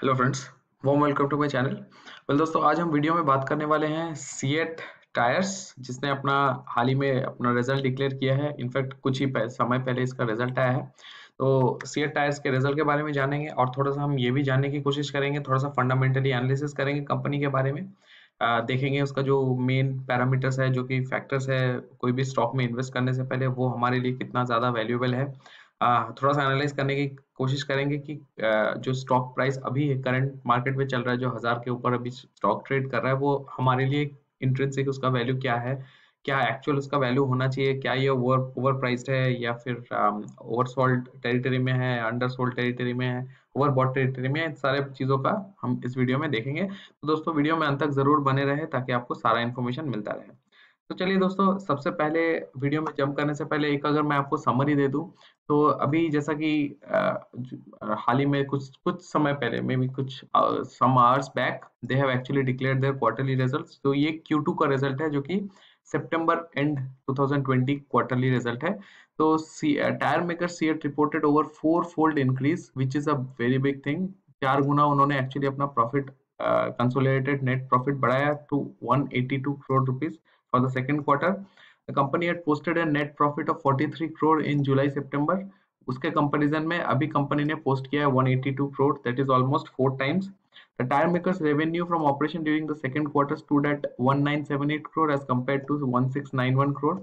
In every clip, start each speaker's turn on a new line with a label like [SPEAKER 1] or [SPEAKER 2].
[SPEAKER 1] Hello friends, warm welcome to my channel. दोस्तों, आज हम वीडियो में बात करने वाले हैं सीएट टायर्स, जिसने अपना हाल ही में अपना रिजल्ट डिक्लेयर किया है। इनफैक्ट कुछ ही समय पहले इसका रिजल्ट आया है। तो सीएट टायर्स के रिजल्ट के बारे में जानेंगे और थोड़ा सा हम ये भी जानने की कोशिश करेंगे, थोड़ा सा फंडामेंटली एनालिसिस करेंगे कंपनी के बारे में। देखेंगे उसका जो मेन पैरामीटर्स है, जो कि फैक्टर्स है कोई भी स्टॉक में इन्वेस्ट करने से पहले, वो हमारे लिए कितना ज़्यादा वैल्यूएबल है। थोड़ा सा एनालाइज करने की कोशिश करेंगे कि जो स्टॉक प्राइस अभी करंट मार्केट में चल रहा है, जो 1000 के ऊपर अभी स्टॉक ट्रेड कर रहा है, वो हमारे लिए इंट्रिंसिक उसका वैल्यू क्या है, क्या एक्चुअल उसका वैल्यू होना चाहिए, क्या ये ओवर ओवर प्राइस्ड है या फिर ओवरसोल्ड टेरिटरी में है, अंडरसोल्ड टेरिटरी में है, ओवरबॉट टेरिटरी में है। इन सारे चीज़ों का हम इस वीडियो में देखेंगे। तो दोस्तों, वीडियो में अंत तक जरूर बने रहे ताकि आपको सारा इन्फॉर्मेशन मिलता रहे। तो चलिए दोस्तों, सबसे पहले वीडियो में जंप करने से पहले एक अगर मैं आपको समरी दे दूं, तो अभी जैसा कि हाल ही में कुछ कुछ समय पहले, मे बी कुछ some hours back, they have actually declared their quarterly results. तो ये Q2 का रिजल्ट है, जो कि सितंबर एंड 2020 क्वार्टरली रिजल्ट है। तो tyre maker CEAT reported over 4-fold increase, which is a very big thing. 4 गुना उन्होंने एक्चुअली अपना प्रॉफिट, कंसोलिडेटेड नेट प्रॉफिट बढ़ाया to 182 crore rupees for the second quarter. The company had posted a net profit of 43 crore in July September. उसके comparison में अभी company ने post किया है 182 crore, that is almost 4 times. The tire makers revenue from operation during the second quarter stood at 1978 crore as compared to 1691 crore.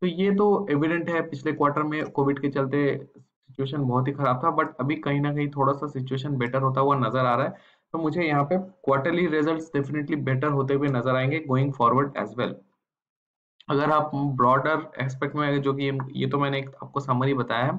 [SPEAKER 1] तो ये तो evident है, पिछले क्वार्टर में कोविड के चलते सिचुएशन बहुत ही खराब था, बट अभी कहीं ना कहीं थोड़ा सा सिचुएशन बेटर होता हुआ नजर आ रहा है। तो मुझे यहाँ पे क्वार्टरली रिजल्ट्स डेफिनेटली बेटर होते हुए नजर आएंगे गोइंग फॉरवर्ड एज वेल। अगर आप ब्रॉडर एस्पेक्ट में, जो कि ये तो मैंने एक आपको समरी बताया है,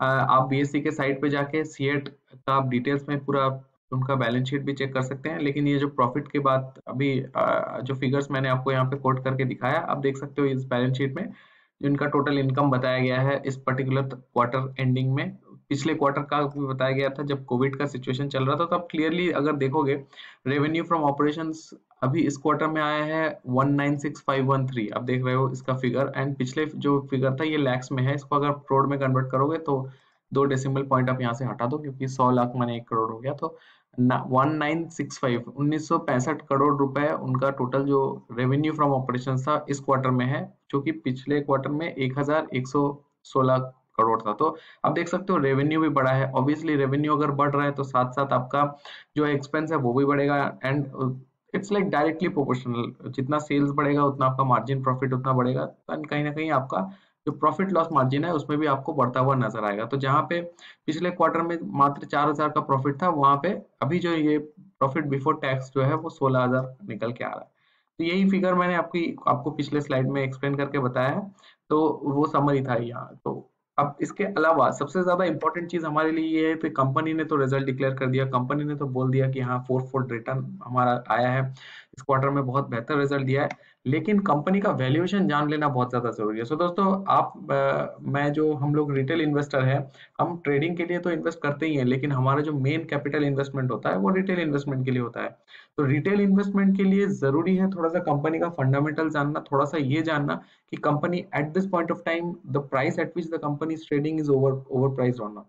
[SPEAKER 1] आप बीएससी के साइट पे जाके सीएट का आप डिटेल्स में पूरा उनका बैलेंस शीट भी चेक कर सकते हैं। लेकिन ये जो प्रॉफिट की बात अभी, जो फिगर्स मैंने आपको यहाँ पे कोट करके दिखाया, आप देख सकते हो इस बैलेंस शीट में जिनका टोटल इनकम बताया गया है इस पर्टिकुलर क्वार्टर एंडिंग में। पिछले क्वार्टर का भी बताया गया था जब कोविड का सिचुएशन चल रहा था। तो आप क्लियरली अगर देखोगे, रेवेन्यू फ्रॉम ऑपरेशंस अभी इस क्वार्टर में आया है 196513, आप देख रहे हो इसका फिगर। एंड पिछले जो फिगर था ये लैक्स में है, इसको अगर करोड़ में कन्वर्ट करोगे तो 2 डेसिमल पॉइंट आप यहाँ से हटा दो, क्योंकि 100 लाख माने 1 करोड़ हो गया। तो 1965 रुपए उनका टोटल जो रेवेन्यू फ्रॉम ऑपरेशन था इस क्वार्टर में है, जो कि पिछले क्वार्टर में 1116 करोड़ था। तो आप देख सकते हो रेवेन्यू भी बढ़ा है। ऑब्वियसली रेवेन्यू अगर बढ़ रहा है तो साथ साथ आपका जो एक्सपेंस है वो भी बढ़ेगा। And it's like directly proportional, जितना सेल्स बढ़ेगा उतना आपका मार्जिन प्रॉफिट उतना बढ़ेगा। कहीं ना कहीं आपका जो प्रॉफिट लॉस मार्जिन है उसमें भी आपको बढ़ता हुआ नजर आएगा। तो जहाँ पे पिछले क्वार्टर में मात्र 4000 का प्रॉफिट था, वहां पे अभी जो ये प्रॉफिट बिफोर टैक्स जो है वो 16000 निकल के आ रहा है। तो यही फिगर मैंने आपको पिछले स्लाइड में एक्सप्लेन करके बताया है। तो वो समरी था यहाँ। तो अब इसके अलावा सबसे ज्यादा इंपॉर्टेंट चीज हमारे लिए ये है कि कंपनी ने तो रिजल्ट डिक्लेयर कर दिया, कंपनी ने तो बोल दिया कि हाँ 4-4 रिटर्न हमारा आया है, इस क्वार्टर में बहुत बेहतर रिजल्ट दिया है। लेकिन कंपनी का वैल्यूएशन जान लेना बहुत ज्यादा जरूरी है। सो दोस्तों, मैं जो हम लोग रिटेल इन्वेस्टर है, हम ट्रेडिंग के लिए तो इन्वेस्ट करते ही हैं, लेकिन हमारा जो मेन कैपिटल इन्वेस्टमेंट होता है वो रिटेल इन्वेस्टमेंट के लिए होता है। तो रिटेल इन्वेस्टमेंट के लिए जरूरी है थोड़ा सा कंपनी का फंडामेंटल जानना, थोड़ा सा ये जानना कि company at this point of time the price at which the company is trading is over priced और नॉट।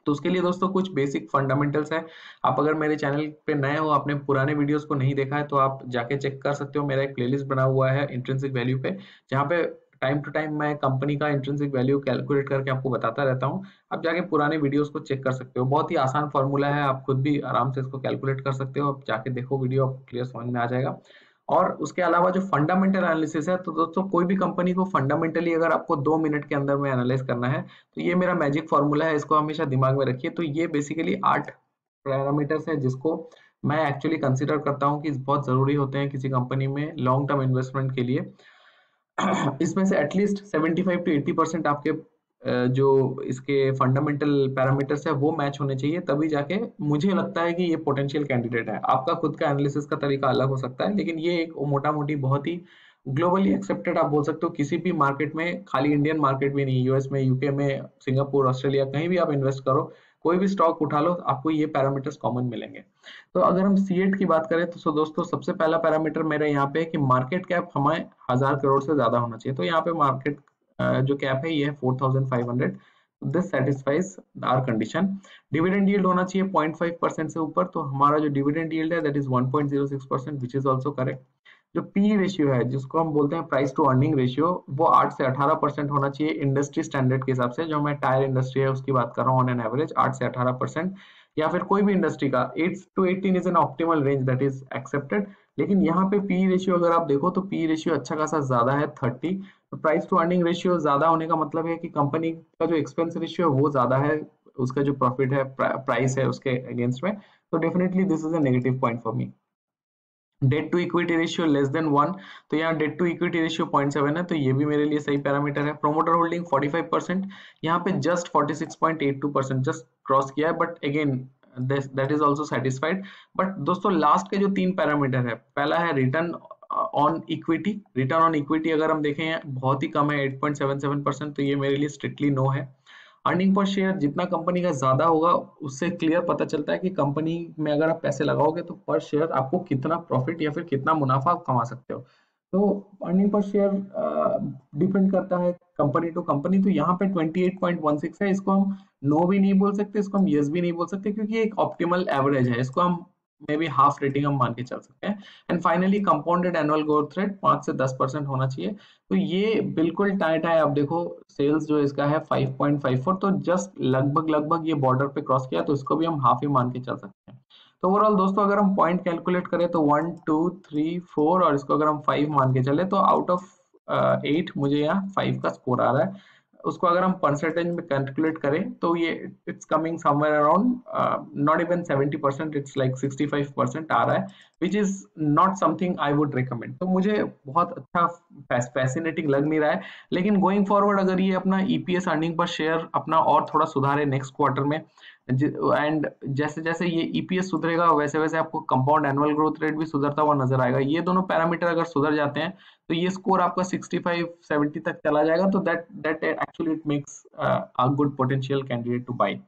[SPEAKER 1] तो उसके लिए दोस्तों कुछ बेसिक फंडामेंटल्स है। आप अगर मेरे चैनल पे नए हो, आपने पुराने वीडियोस को नहीं देखा है, तो आप जाके चेक कर सकते हो। मेरा एक प्लेलिस्ट बना हुआ है इंट्रिंसिक वैल्यू पे, जहाँ पे टाइम टू टाइम मैं कंपनी का इंट्रिंसिक वैल्यू कैलकुलेट करके आपको बताता रहता हूँ। आप जाके पुराने वीडियोस को चेक कर सकते हो। बहुत ही आसान फॉर्मूला है, आप खुद भी आराम से इसको कैलकुलेट कर सकते हो। आप जाके देखो वीडियो, आपको क्लियर समझ में आ जाएगा। और उसके अलावा जो फंडामेंटल एनालिसिस है, तो दोस्तों कोई भी कंपनी को फंडामेंटली अगर आपको 2 मिनट के अंदर में एनालाइज करना है, तो ये मेरा मैजिक फॉर्मूला है, इसको हमेशा दिमाग में रखिए। तो ये बेसिकली 8 पैरामीटर्स है जिसको मैं एक्चुअली कंसीडर करता हूँ कि बहुत जरूरी होते हैं किसी कंपनी में लॉन्ग टर्म इन्वेस्टमेंट के लिए। इसमें से एटलीस्ट 75 to 80% आपके जो इसके फंडामेंटल पैरामीटर्स है वो मैच होने चाहिए, तभी जाके मुझे लगता है कि ये पोटेंशियल कैंडिडेट है। आपका खुद का एनालिसिस का तरीका अलग हो सकता है, लेकिन ये एक मोटा मोटी बहुत ही ग्लोबली एक्सेप्टेड, आप बोल सकते हो किसी भी मार्केट में, खाली इंडियन मार्केट भी नहीं, यूएस में, यूके में, सिंगापुर, ऑस्ट्रेलिया, कहीं भी आप इन्वेस्ट करो, कोई भी स्टॉक उठा लो, आपको ये पैरामीटर्स कॉमन मिलेंगे। तो अगर हम सीएट की बात करें तो दोस्तों सबसे पहला पैरामीटर मेरा यहाँ पे है कि मार्केट कैप हमें 1000 करोड़ से ज्यादा होना चाहिए। तो यहाँ पे मार्केट जो कैप है ये है 4500। This satisfies our condition. Dividend yield होना चाहिए 0.5% से ऊपर, तो हमारा जो डिविडेंड यील्ड है that is 1.06%, which is also correct. जो पी रेशियो है, जिसको हम बोलते हैं प्राइस टू अर्निंग रेशियो, वो 8 से 18% होना चाहिए इंडस्ट्री स्टैंडर्ड के हिसाब से। जो मैं टायर इंडस्ट्री है उसकी बात कर रहा हूँ, ऑन एन एवरेज 8 से 18%, या फिर कोई भी इंडस्ट्री का 8 to 18 is an optimal range that is accepted. लेकिन यहाँ पे पी रेशियो अगर आप देखो तो पी रेशियो अच्छा खासा ज्यादा है 30। तो प्राइस टू अर्निंग रेशियो ज्यादा होने का मतलब है कि कंपनी का जो एक्सपेंस रेशियो है वो ज्यादा है, उसका जो प्रॉफिट है प्राइस है उसके अगेंस्ट में। तो definitely this is a negative point for me. Debt to equity ratio less than 1, तो यहाँ डेट टू इक्विटी रेशियो 0.7 है, तो ये भी मेरे लिए सही पैरामीटर है। प्रोमोटर होल्डिंग 45%, यहाँ पे जस्ट 46.82% जस्ट क्रॉस किया है, but again that is also satisfied. But दोस्तों लास्ट के जो 3 पैरामीटर है, पहला है return on equity. Return on equity अगर हम देखें बहुत ही कम है 8.77%, तो ये मेरे लिए स्ट्रिक्टली नो है। अर्निंग पर शेयर जितना कंपनी का ज्यादा होगा उससे क्लियर पता चलता है कि कंपनी में अगर आप पैसे लगाओगे तो पर शेयर आपको कितना प्रॉफिट या फिर कितना मुनाफा आप कमा सकते हो। तो अर्निंग पर शेयर डिपेंड करता है कंपनी टू कंपनी। तो यहाँ पे 28.16 है, इसको हम नो भी नहीं बोल सकते, इसको हम यस भी नहीं बोल सकते, क्योंकि एक ऑप्टिमल एवरेज है, इसको हम मे बी हाफ रेटिंग हम मान के चल सकते हैं। And finally compounded annual growth rate 5 से 10% होना चाहिए। तो ये बिल्कुल टाइट है। आप देखो सेल्स जो इसका है 5.54, तो जस्ट लगभग लगभग ये बॉर्डर पे क्रॉस किया, तो इसको भी हम हाफ ही मान के चल सकते हैं। तो ओवरऑल दोस्तों अगर हम पॉइंट कैलकुलेट करें तो 1 2 3 4, और इसको अगर हम 5 मान के चले तो आउट ऑफ 8 मुझे यहाँ 5 का स्कोर आ रहा है। उसको अगर हम परसेंटेज में कैलकुलेट करें तो ये it's coming somewhere around not even 70%, it's like 65% आ रहा है, which is not something I would recommend. तो मुझे बहुत अच्छा फैसिनेटिंग लग नहीं रहा है। लेकिन गोइंग फॉरवर्ड अगर ये अपना ईपीएस अर्निंग पर शेयर अपना और थोड़ा सुधारे नेक्स्ट क्वार्टर में, एंड जैसे जैसे ये ईपीएस सुधरेगा वैसे वैसे आपको कंपाउंड एनुअल ग्रोथ रेट भी सुधरता हुआ नजर आएगा। ये दोनों पैरामीटर अगर सुधर जाते हैं तो ये स्कोर आपका 65-70 तक चला जाएगा। तो that actually it makes a good potential candidate two by.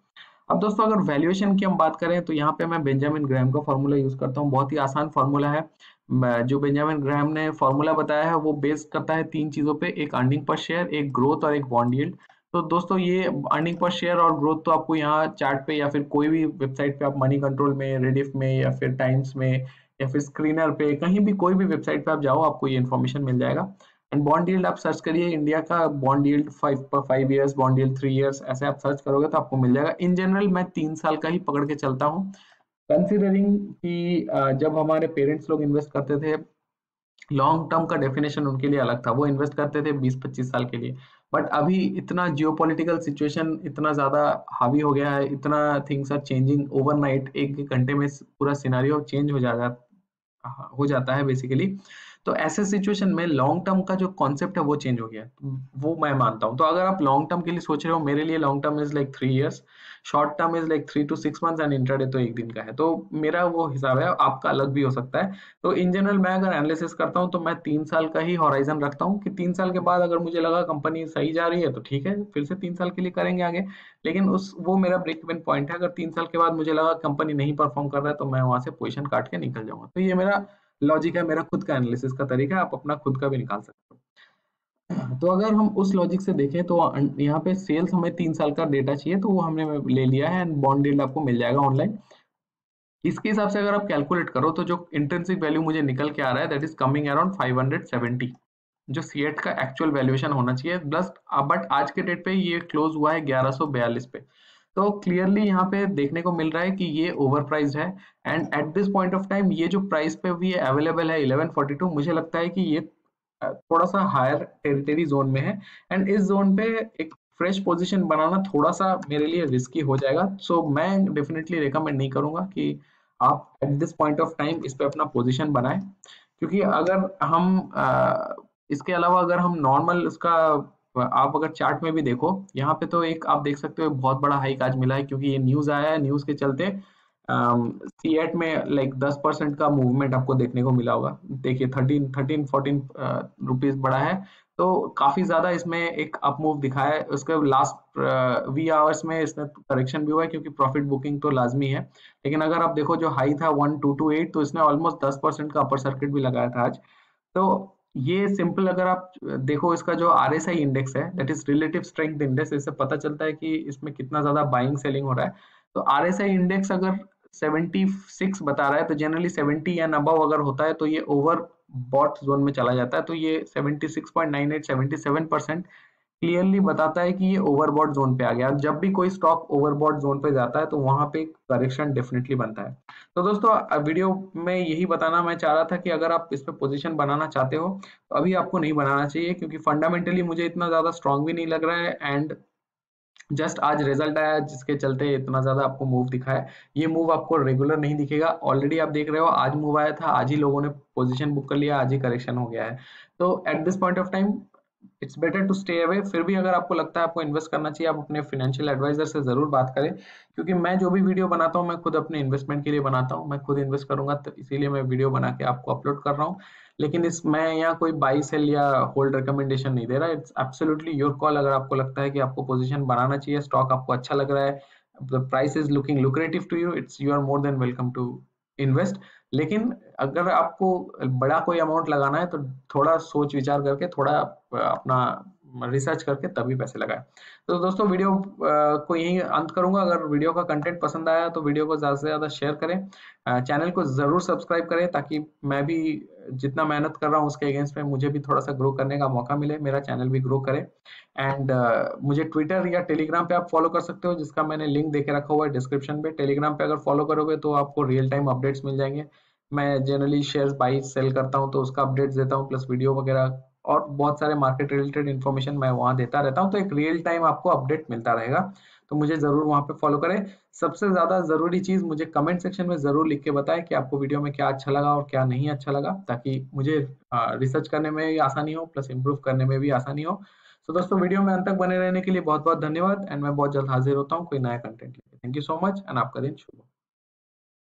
[SPEAKER 1] अब दोस्तों अगर वैल्यूएशन की हम बात करें तो यहाँ पे मैं बेंजामिन ग्राहम का फॉर्मूला यूज करता हूँ। बहुत ही आसान फॉर्मूला है। जो बेंजामिन ग्राहम ने फॉर्मूला बताया है वो बेस करता है 3 चीजों पे, एक अर्निंग पर शेयर, एक ग्रोथ और एक बॉन्ड यील्ड। तो दोस्तों ये अर्निंग पर शेयर और ग्रोथ तो आपको यहाँ चार्ट पे या फिर कोई भी वेबसाइट पे, आप मनी कंट्रोल में, रेडिफ में या फिर टाइम्स में या फिर स्क्रीनर पे, कहीं भी कोई भी वेबसाइट पे आप जाओ आपको ये इन्फॉर्मेशन मिल जाएगा। एंड बॉन्ड यील्ड आप सर्च करिए, इंडिया का bond yield 5 years, bond yield 3 years, ऐसे आप सर्च करोगे तो आपको मिल जाएगा। इन जनरल मैं 3 साल का ही पकड़ के चलता हूँ, कंसिडरिंग कि जब हमारे पेरेंट्स लोग इन्वेस्ट करते थे, लॉन्ग टर्म का डेफिनेशन उनके लिए अलग था, वो इन्वेस्ट करते थे 20-25 साल के लिए। बट अभी इतना जियोपॉलिटिकल सिचुएशन इतना ज्यादा हावी हो गया है, इतना थिंग्स आर चेंजिंग ओवरनाइट, एक घंटे में पूरा सिनारियो चेंज हो जाता है बेसिकली। तो ऐसे सिचुएशन में लॉन्ग टर्म का जो कॉन्सेप्ट है वो चेंज हो गया है, वो मैं मानता हूँ। तो अगर आप लॉन्ग टर्म के लिए सोच रहे हो, मेरे लिए long term is like 3 years, short term is like 3 to 6 months, and intraday तो एक दिन का है। तो मेरा वो हिसाब है, आपका अलग भी हो सकता है। तो इन जनरल मैं अगर एनालिसिस करता हूँ तो मैं 3 साल का ही हॉराइजन रखता हूँ, कि 3 साल के बाद अगर मुझे लगा कंपनी सही जा रही है तो ठीक है, फिर से 3 साल के लिए करेंगे आगे। लेकिन उस वो मेरा ब्रेक इवन पॉइंट है। अगर 3 साल के बाद मुझे लगा कंपनी नहीं परफॉर्म कर रहा है तो मैं वहां से पोजीशन काट के निकल जाऊंगा। तो ये मेरा लॉजिक है, मेरा खुद का एनालिसिस का तरीका है, आप अपना खुद का भी निकाल सकते हो। तो अगर हम उस लॉजिक से देखें तो यहाँ पे सेल्स हमें 3 साल का डेटा चाहिए, तो वो हमने ले लिया है, एंड बॉन्ड डील आपको मिल जाएगा ऑनलाइन। इसके हिसाब से अगर आप कैलकुलेट करो तो जो इंट्रिंसिक वैल्यू मुझे निकल के आ रहा है दैट इज कमिंग अराउंड 570, जो सीएट का एक्चुअल वैल्यूएशन होना चाहिए प्लस। बट आज के डेट पे ये क्लोज हुआ है 1142 पे। तो क्लियरली यहाँ पे देखने को मिल रहा है कि ये ओवर प्राइस है। And eight this point of time ये जो प्राइस पे भी अवेलेबल है 1142, मुझे लगता है कि ये थोड़ा सा हायर टेरिटरी जोन में है। एंड इस जोन पे एक फ्रेश पोजीशन बनाना थोड़ा सा मेरे लिए रिस्की हो जाएगा। सो मैं डेफिनेटली रिकमेंड नहीं करूंगा कि आप eight this point of time इस पे अपना पोजीशन बनाएं, क्योंकि अगर हम इसके अलावा अगर हम नॉर्मल उसका, आप अगर चार्ट में भी देखो यहाँ पे तो एक आप देख सकते हो बहुत बड़ा हाइक आज मिला है, क्योंकि ये न्यूज आया है, न्यूज के चलते सीएट में लाइक 10% का मूवमेंट आपको देखने को मिला होगा। देखिए 13-14 रुपीज बढ़ा है, तो काफी ज्यादा इसमें एक अप मूव दिखाया है। उसके लास्ट वी आवर्स में इसने करेक्शन भी हुआ है, क्योंकि प्रॉफिट बुकिंग तो लाजमी है। लेकिन अगर आप देखो जो हाई था 1228, तो इसने ऑलमोस्ट 10% का अपर सर्किट भी लगाया था आज। तो ये सिंपल अगर आप देखो, इसका जो RSI इंडेक्स है, that is relative strength index, इससे पता चलता है कि इसमें कितना ज्यादा बाइंग सेलिंग हो रहा है। तो RSI इंडेक्स अगर 76 बता रहा है, तो जनरली 70 एंड अबव अगर होता है तो ये ओवर बॉट जोन में चला जाता है। तो ये 76.98 77% क्लियरली बताता है कि ये ओवरबॉट जोन पे आ गया। जब भी कोई स्टॉक ओवरबॉट जोन पे जाता है तो वहां पे करेक्शन डेफिनेटली बनता है। तो दोस्तों वीडियो में यही बताना मैं चाह रहा था कि अगर आप इस पे पोजीशन बनाना चाहते हो तो अभी आपको नहीं बनाना चाहिए, क्योंकि फंडामेंटली मुझे इतना ज्यादा स्ट्रांग भी नहीं लग रहा है। एंड जस्ट आज रिजल्ट आया जिसके चलते इतना ज्यादा आपको मूव दिखा है। ये मूव आपको रेगुलर नहीं दिखेगा। ऑलरेडी आप देख रहे हो, आज मूव आया था, आज ही लोगों ने पोजीशन बुक कर लिया, आज ही करेक्शन हो गया है। तो at this point of time it's better to stay away. फिर भी अगर आपको लगता है आपको इन्वेस्ट करना चाहिए, आप अपने फाइनेंशियल एडवाइजर से जरूर बात करें, क्योंकि मैं जो भी वीडियो बनाता हूँ मैं खुद अपने इन्वेस्टमेंट के लिए बनाता हूँ, मैं खुद इन्वेस्ट करूंगा, तो इसीलिए मैं वीडियो बना के आपको अपलोड कर रहा हूँ। लेकिन इस मैं यहाँ कोई बाई सेल या होल्ड रिकमेंडेशन नहीं दे रहा। It's absolutely your call. अगर आपको लगता है कि आपको पोजीशन बनाना चाहिए, स्टॉक आपको अच्छा लग रहा है, the price is looking lucrative to you, it's you are more than welcome to invest. लेकिन अगर आपको बड़ा कोई अमाउंट लगाना है तो थोड़ा सोच विचार करके, थोड़ा अपना रिसर्च करके तभी पैसे लगाएं। तो दोस्तों वीडियो को यहीं अंत करूंगा। अगर वीडियो का कंटेंट पसंद आया तो वीडियो को ज्यादा से ज्यादा शेयर करें, चैनल को जरूर सब्सक्राइब करें, ताकि मैं भी जितना मेहनत कर रहा हूँ उसके अगेंस्ट में मुझे भी थोड़ा सा ग्रो करने का मौका मिले, मेरा चैनल भी ग्रो करे। एंड मुझे ट्विटर या टेलीग्राम पे आप फॉलो कर सकते हो, जिसका मैंने लिंक देके रखा हुआ है डिस्क्रिप्शन पे। टेलीग्राम पे अगर फॉलो करोगे तो आपको रियल टाइम अपडेट्स मिल जाएंगे। मैं जनरली शेयर्स बाई सेल करता हूँ तो उसका अपडेट्स देता हूँ, प्लस वीडियो वगैरह और बहुत सारे मार्केट रिलेटेड इन्फॉर्मेशन मैं वहाँ देता रहता हूँ। तो एक रियल टाइम आपको अपडेट मिलता रहेगा। तो मुझे जरूर वहाँ पे फॉलो करें। सबसे ज्यादा जरूरी चीज, मुझे कमेंट सेक्शन में जरूर लिख के बताएं कि आपको वीडियो में क्या अच्छा लगा और क्या नहीं अच्छा लगा, ताकि मुझे रिसर्च करने में भी आसानी हो, प्लस इंप्रूव करने में भी आसानी हो। तो दोस्तों वीडियो में अंत तक बने रहने के लिए बहुत बहुत धन्यवाद। एंड मैं बहुत जल्द हाजिर होता हूँ कोई नया कंटेंट लेके। Thank you so much and आपका दिन शुभ हो।